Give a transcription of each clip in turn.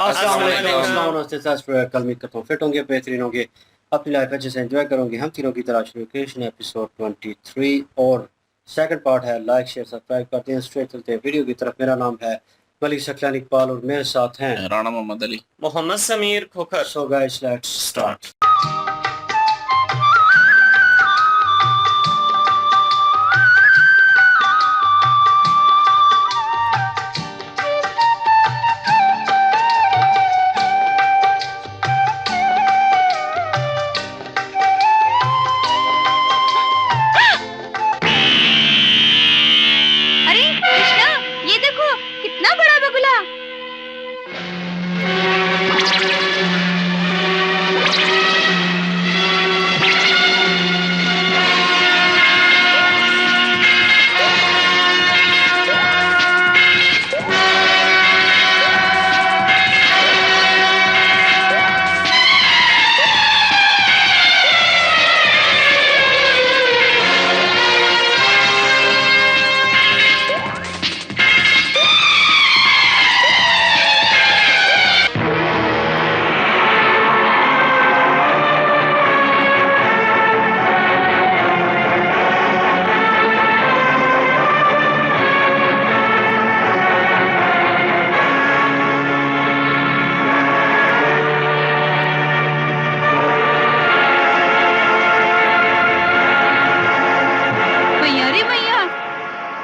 अस्सलाम वालेकुम। कल उम्मीद करता हूँ फिट होंगे, बेहतरीन होंगे, अपनी लाइफ अच्छे से एंजॉय करोगे। हम तीनों की तरह लोकेशन एपिसोड 23 और सेकंड पार्ट है। लाइक शेयर सब्सक्राइब करते हैं, स्ट्रेट चलते हैं वीडियो की तरफ। मेरा नाम है मलिक सकलानी इकबाल और मेरे साथ हैं Rana Mohammad Ali, Mohammad Sameer Khokhar. So guys let's start.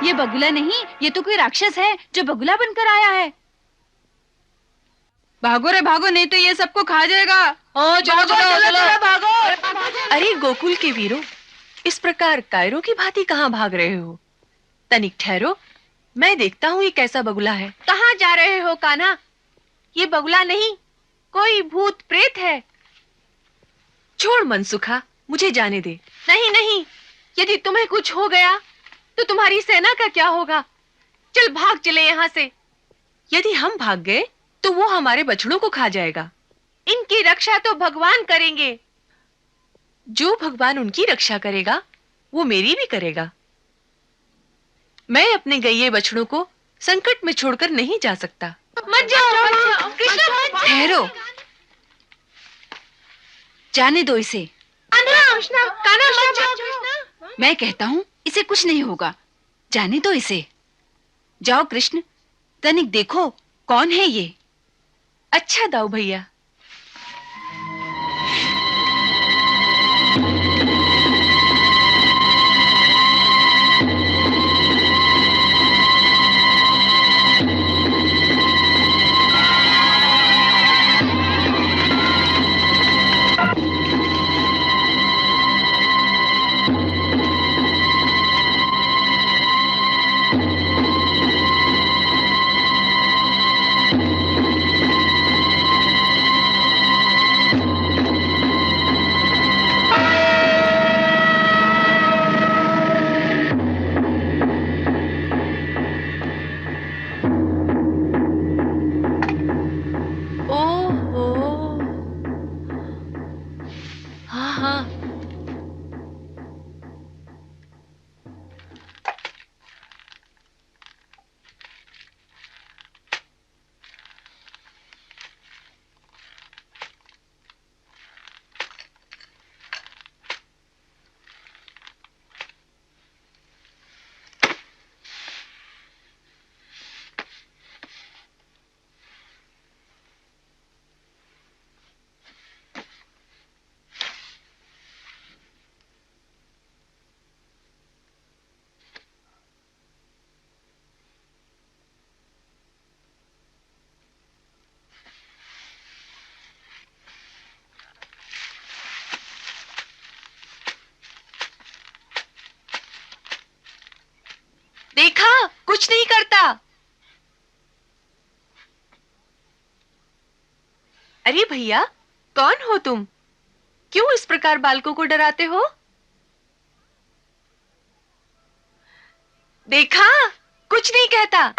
ये बगुला नहीं, ये तो कोई राक्षस है जो बगुला बनकर आया है। भागो रे भागो, नहीं तो ये सबको खा जाएगा। चलो चलो भागो। अरे गोकुल के वीरों, इस प्रकार कायरों की भांति कहाँ भाग रहे हो? तनिक ठहरो, मैं देखता हूँ ये कैसा बगुला है। कहाँ जा रहे हो कान्हा? ये बगुला नहीं, कोई भूत प्रेत है। छोड़ मनसुखा, मुझे जाने दे। नहीं नहीं, यदि तुम्हें कुछ हो गया तो तुम्हारी सेना का क्या होगा? चल भाग चले यहाँ से। यदि हम भाग गए तो वो हमारे बछड़ों को खा जाएगा। इनकी रक्षा तो भगवान करेंगे। जो भगवान उनकी रक्षा करेगा वो मेरी भी करेगा। मैं अपने गैये बछड़ों को संकट में छोड़कर नहीं जा सकता। मत जाओ कृष्ण, ठहरो, जाने दो इसे। मैं कहता हूँ इसे कुछ नहीं होगा, जाने दो इसे। जाओ कृष्ण, तनिक देखो कौन है ये। अच्छा दाऊ भैया। देखा, कुछ नहीं करता। अरे भैया, कौन हो तुम? क्यों इस प्रकार बालकों को डराते हो? देखा, कुछ नहीं कहता।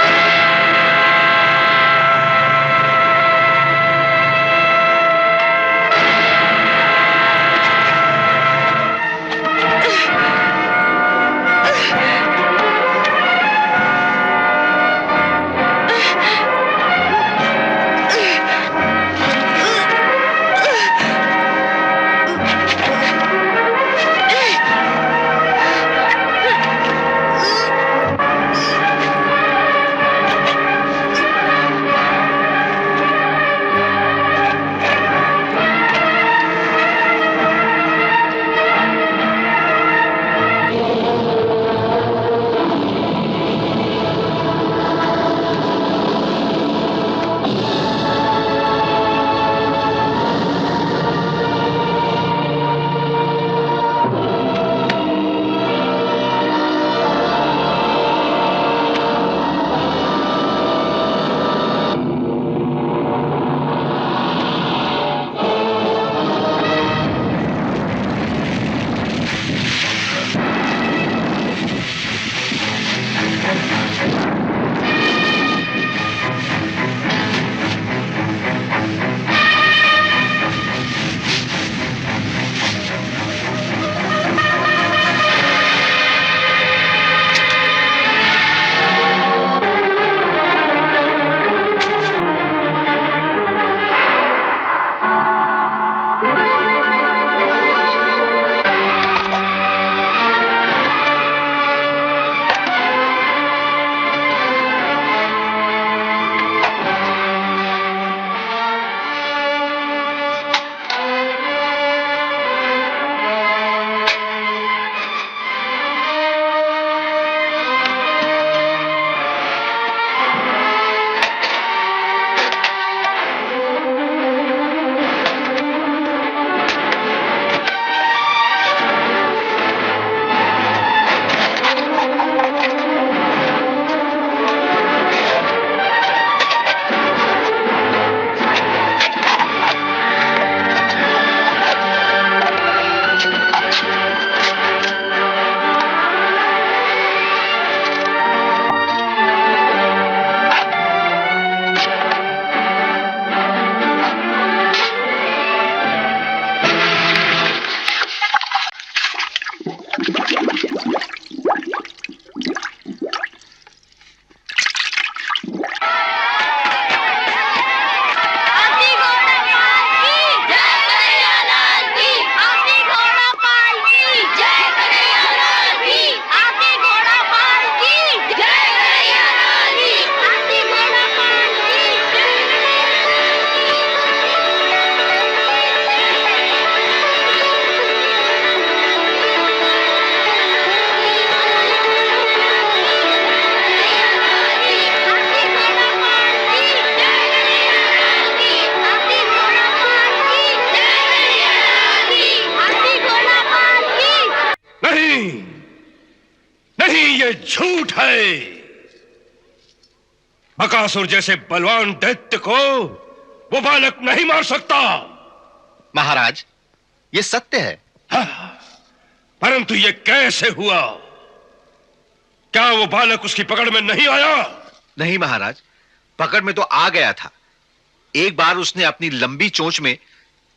नहीं, ये झूठ है। बकासुर जैसे बलवान दैत्य को वो बालक नहीं मार सकता। महाराज, ये सत्य है। हाँ, परंतु ये कैसे हुआ? क्या वो बालक उसकी पकड़ में नहीं आया? नहीं महाराज, पकड़ में तो आ गया था। एक बार उसने अपनी लंबी चोंच में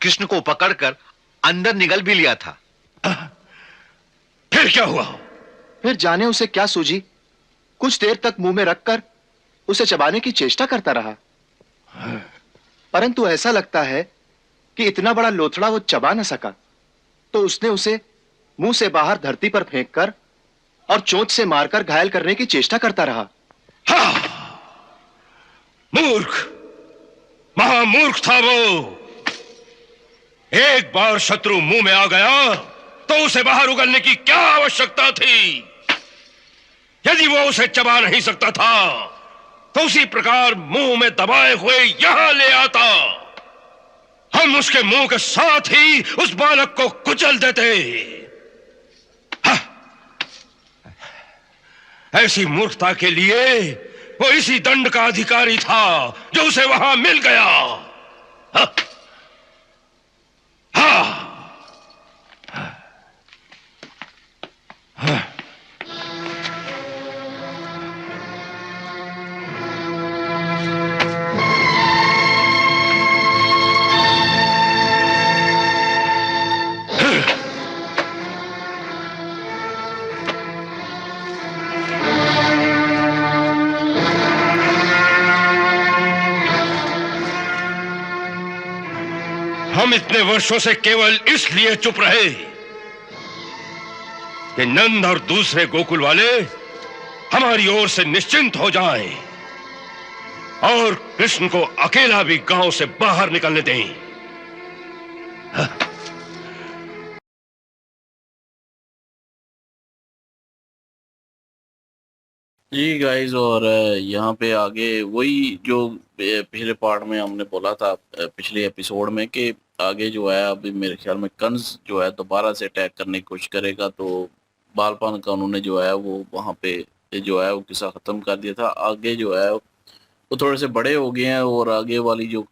कृष्ण को पकड़कर अंदर निगल भी लिया था। फिर क्या हुआ? फिर जाने उसे क्या सूझी, कुछ देर तक मुंह में रखकर उसे चबाने की चेष्टा करता रहा, परंतु ऐसा लगता है कि इतना बड़ा लोथड़ा वो चबा न सका, तो उसने उसे मुंह से बाहर धरती पर फेंककर और चोंच से मारकर घायल करने की चेष्टा करता रहा। हाँ, मूर्ख, महामूर्ख था वो। एक बार शत्रु मुंह में आ गया तो उसे बाहर उगलने की क्या आवश्यकता थी? यदि वो उसे चबा नहीं सकता था तो उसी प्रकार मुंह में दबाए हुए यहां ले आता। हम उसके मुंह के साथ ही उस बालक को कुचल देते। हाँ, ऐसी मूर्खता के लिए वो इसी दंड का अधिकारी था जो उसे वहां मिल गया। हाँ, हाँ, हाँ। हम इतने वर्षों से केवल इसलिए चुप रहे कि नंद और दूसरे गोकुल वाले हमारी ओर से निश्चिंत हो जाएं और कृष्ण को अकेला भी गांव से बाहर निकलने दें। जी गाइस, और यहाँ पे आगे वही जो पहले पार्ट में हमने बोला था पिछले एपिसोड में कि आगे जो है अभी मेरे ख्याल में कंस जो है दोबारा से अटैक करने की कोशिश करेगा। तो बालपान का उन्होंने जो है वो वहाँ पे जो है वो किस्सा ख़त्म कर दिया था। आगे जो है वो थोड़े से बड़े हो गए हैं और आगे वाली जो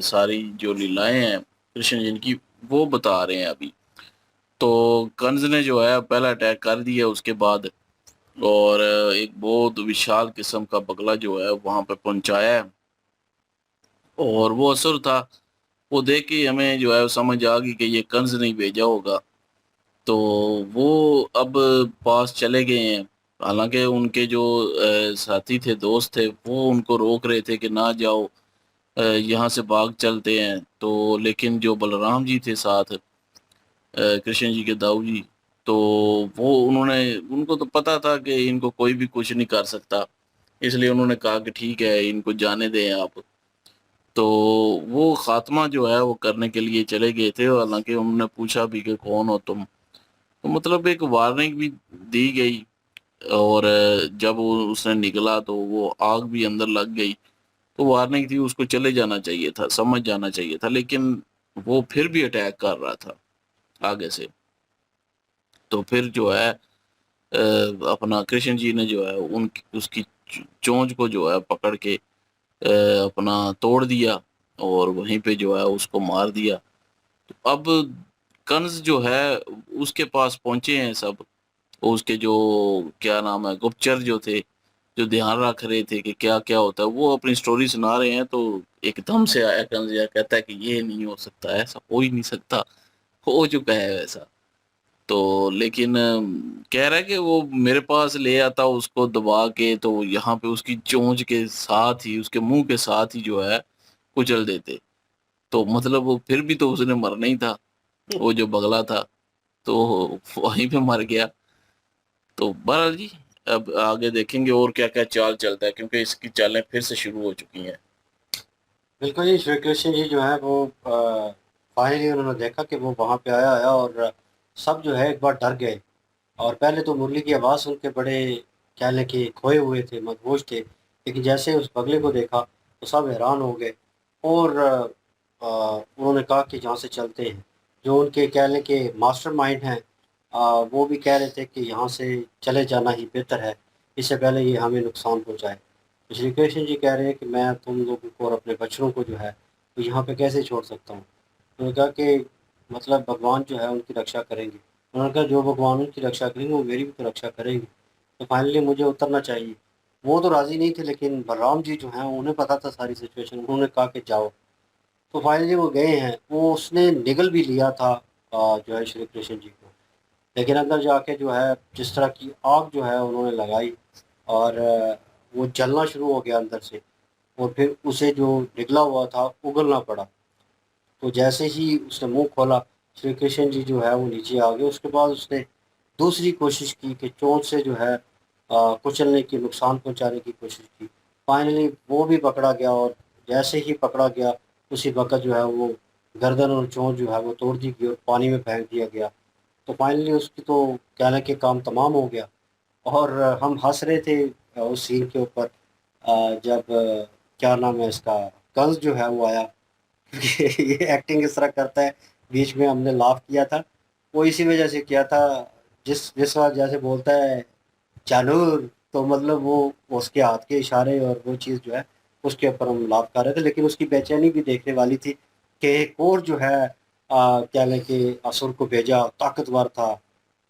सारी जो लीलाएं हैं कृष्ण जी की वो बता रहे हैं अभी। तो कंस ने जो है पहला अटैक कर दिया उसके बाद, और एक बहुत विशाल किस्म का बगला जो है वहां पे पहुंचाया है। और वो असुर था, वो देख के हमें जो है समझ आ गई कि ये कंस नहीं भेजा होगा। तो वो अब पास चले गए हैं। हालांकि उनके जो साथी थे, दोस्त थे, वो उनको रोक रहे थे कि ना जाओ, यहाँ से भाग चलते हैं। तो लेकिन जो बलराम जी थे साथ, कृष्ण जी के दाऊ जी, तो वो उनको तो पता था कि इनको कोई भी कुछ नहीं कर सकता, इसलिए उन्होंने कहा कि ठीक है इनको जाने दें आप। तो वो खात्मा जो है वो करने के लिए चले गए थे। हालांकि उन्होंने पूछा भी कि कौन हो तुम, तो मतलब एक वार्निंग भी दी गई। और जब उसने निकला तो वो आग भी अंदर लग गई। तो वार्निंग थी, उसको चले जाना चाहिए था, समझ जाना चाहिए था, लेकिन वो फिर भी अटैक कर रहा था आगे से। तो फिर जो है अपना कृष्ण जी ने जो है उसकी चोंच को जो है पकड़ के अपना तोड़ दिया और वहीं पे जो है उसको मार दिया। तो अब कंस जो है उसके पास पहुंचे हैं सब, उसके जो क्या नाम है गुप्तचर जो थे, जो ध्यान रख रहे थे कि क्या क्या होता है, वो अपनी स्टोरी सुना रहे हैं। तो एकदम से आया कंस, कहता है कि ये नहीं हो सकता, ऐसा हो ही नहीं सकता, हो चुका है वैसा। तो लेकिन कह रहा है कि वो मेरे पास ले आता उसको दबा के, तो यहाँ पे उसकी चोंच के साथ ही, उसके मुंह के साथ ही जो है कुचल देते। तो मतलब वो फिर भी तो उसने मरना ही था, वो जो बगला था, तो वहीं पे मर गया। तो बहरहाल जी, अब आगे देखेंगे और क्या क्या चाल चलता है, क्योंकि इसकी चालें फिर से शुरू हो चुकी हैं। बिल्कुल जी, श्री कृष्ण जी जो है वो फाइनली उन्होंने देखा कि वो वहाँ पे आया है और सब जो है एक बार डर गए। और पहले तो मुरली की आवाज़ सुन के बड़े क्या लें कि खोए हुए थे, मदहोश थे, लेकिन जैसे उस बगले को देखा तो सब हैरान हो गए। और उन्होंने कहा कि यहाँ से चलते हैं। जो उनके क्या लें कि मास्टरमाइंड हैं, वो भी कह रहे थे कि यहाँ से चले जाना ही बेहतर है, इससे पहले ये हमें नुकसान पहुँचाए। तो श्री कृष्ण जी कह रहे हैं कि मैं तुम लोगों को और अपने बच्चों को जो है वो यहाँ पे कैसे छोड़ सकता हूँ। उन्होंने कहा कि मतलब भगवान जो है उनकी रक्षा करेंगे। उन्होंने कहा जो भगवान उनकी रक्षा करेंगे वो मेरी भी तो रक्षा करेंगे। तो फाइनली मुझे उतरना चाहिए। वो तो राज़ी नहीं थे, लेकिन बलराम जी जो हैं उन्हें पता था सारी सिचुएशन। उन्होंने कहा कि जाओ। तो फाइनली वो गए हैं। वो उसने निगल भी लिया था जो है श्री कृष्ण जी को, लेकिन अंदर जाके जो है जिस तरह की आग जो है उन्होंने लगाई और वो जलना शुरू हो गया अंदर से, और फिर उसे जो निकला हुआ था उगलना पड़ा। तो जैसे ही उसने मुंह खोला, श्री कृष्ण जी जो है वो नीचे आ गए। उसके बाद उसने दूसरी कोशिश की कि चोंच से जो है कुचलने की, नुकसान पहुंचाने की कोशिश की। फाइनली वो भी पकड़ा गया, और जैसे ही पकड़ा गया उसी वक्त जो है वो गर्दन और चोंच जो है वो तोड़ दी गई और पानी में फेंक दिया गया। तो फाइनली उसकी तो कहने के काम तमाम हो गया। और हम हंस रहे थे उस सीन के ऊपर, जब क्या नाम है इसका, कंस जो है वो आया। क्योंकि ये एक्टिंग इस तरह करता है, बीच में हमने लाफ किया था। वो इसी वजह से किया था, जिस जिस बात जैसे बोलता है जानूर, तो मतलब वो उसके हाथ के इशारे और वो चीज़ जो है उसके ऊपर हम लाभ कर रहे थे। लेकिन उसकी बेचैनी भी देखने वाली थी कि एक और जो है क्या लें कि असुर को भेजा, ताकतवर था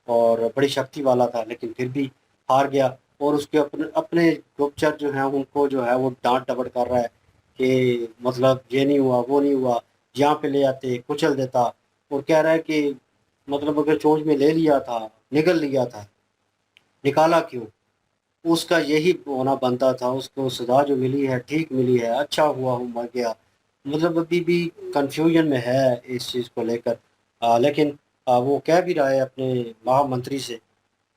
और बड़ी शक्ति वाला था, लेकिन फिर भी हार गया। और उसके अपने अपने गुप्तचर जो हैं उनको जो है वो डांट डपट कर रहा है कि मतलब ये नहीं हुआ, वो नहीं हुआ, यहाँ पे ले आते कुचल देता। और कह रहा है कि मतलब अगर चोंच में ले लिया था, निगल लिया था, निकाला क्यों? उसका यही होना बनता था। उसको सजा जो मिली है ठीक मिली है, अच्छा हुआ वो मर गया। मतलब अभी भी कंफ्यूजन में है इस चीज़ को लेकर। लेकिन वो कह भी रहा है अपने महामंत्री से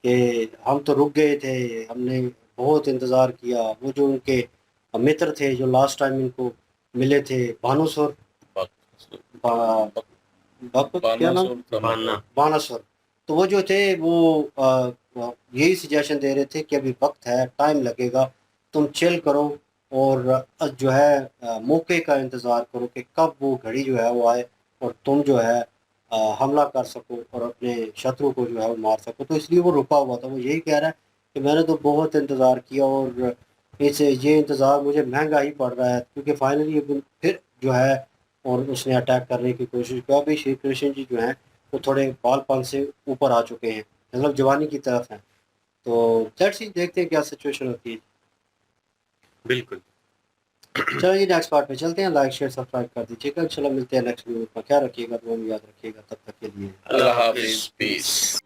कि हम तो रुक गए थे, हमने बहुत इंतज़ार किया। वो जो उनके मित्र थे जो लास्ट टाइम इनको मिले थे, भानुसुर, बा- क्या नाम, बाना। बानासुर। तो वो जो थे वो यही सजेशन दे रहे थे कि अभी वक्त है, टाइम लगेगा, तुम चिल करो और जो है मौके का इंतज़ार करो कि कब वो घड़ी जो है वो आए और तुम जो है हमला कर सको और अपने शत्रु को जो है वो मार सको। तो इसलिए वो रुका हुआ था। वो यही कह रहा है कि मैंने तो बहुत इंतज़ार किया और इसे ये इंतज़ार मुझे महंगा ही पड़ रहा है, क्योंकि फाइनली फिर जो है और उसने अटैक करने की कोशिश की। अभी श्री कृष्ण जी जो हैं वो थोड़े बालपन से ऊपर आ चुके हैं, मतलब जवानी की तरफ हैं। तो लेट्स सी, देखते हैं क्या सिचुएशन होती है। बिल्कुल। चलो ये नेक्स्ट पार्ट पे चलते हैं। लाइक शेयर सब्सक्राइब कर दीजिएगा। चलो मिलते हैं नेक्स्ट वीडियो में। क्या रखिएगा, दुआ में याद रखिएगा। तब तक के लिए अल्लाह अल्लाह हाफिज। हाफिज, पीस।